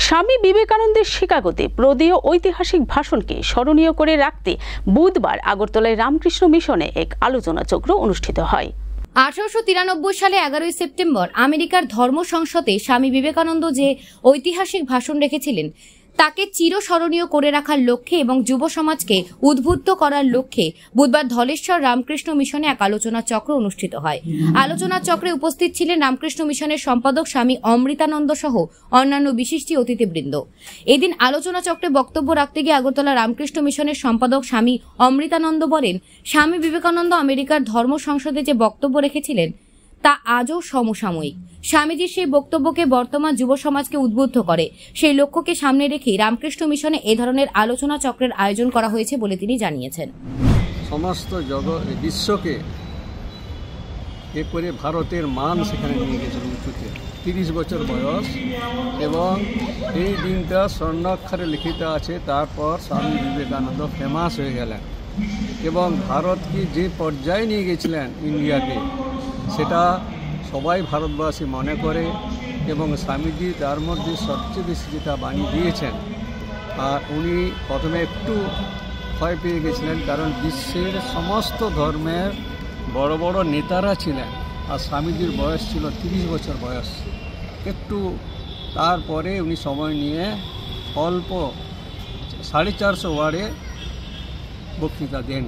স্বামী বিবেকানন্দের শিকাগোতে প্রদেয় ঐতিহাসিক ভাষণকে স্মরণীয় করে রাখতে বুধবার আগরতলায় রামকৃষ্ণ মিশনে এক আলোচনা চক্র অনুষ্ঠিত হয়। 1893 সালে 11 সেপ্টেম্বর আমেরিকার ধর্ম সংসদে স্বামী বিবেকানন্দ যে ঐতিহাসিক ভাষণ রেখেছিলেন তাকে চিরস্মরণীয় করে রাখার লক্ষ্যে এবং যুব সমাজকে উদ্বুদ্ধ করার লক্ষ্যে বুধবার ধলেশ্বর রামকৃষ্ণ মিশনে এক আলোচনা চক্র অনুষ্ঠিত হয়। আলোচনা চক্রে উপস্থিত ছিলেন রামকৃষ্ণ মিশনের সম্পাদক স্বামী অমৃতানন্দ সহ অন্যান্য বিশিষ্ট অতিথিবৃন্দ। এদিন আলোচনা চক্রে বক্তব্য রাখতে গিয়ে আগরতলা রামকৃষ্ণ মিশনের সম্পাদক স্বামী অমৃতানন্দ বলেন, স্বামী বিবেকানন্দ আমেরিকার ধর্ম সংসদে যে বক্তব্য রেখেছিলেন তা আজও সমসাময়িক। স্বামীজির সেই বক্তব্যকে বর্তমান যুব সমাজকে উদ্বুদ্ধ করে। সেই লক্ষ্যকে সামনে রেখেই রামকৃষ্ণ মিশনে এ ধরনের আলোচনা চক্রের আয়োজন করা হয়েছে বলে তিনি জানিয়েছেন। সমস্ত বিশ্বকে এ করে ভারতের মান সেখানে নিয়ে গেছিল উঁচুতে। 30 বছর বয়স এবং এই দিনটা স্বর্ণাক্ষরে লিখিত আছে। তারপর স্বামী বিবেকানন্দ ফেমাস হয়ে গেলেন এবং ভারতকে যে পর্যায়ে নিয়ে গেছিলেন ইন্ডিয়াকে, সেটা সবাই ভারতবাসী মনে করে এবং স্বামীজি তার মধ্যে সবচেয়ে বেশি যেটা বাণী দিয়েছেন, আর উনি প্রথমে একটু ভয় পেয়ে গেছিলেন কারণ বিশ্বের সমস্ত ধর্মের বড় বড় নেতারা ছিলেন আর স্বামীজির বয়স ছিল 30 বছর বয়স। একটু তারপরে উনি সময় নিয়ে অল্প 450 ওয়ার্ডে বক্তৃতা দেন।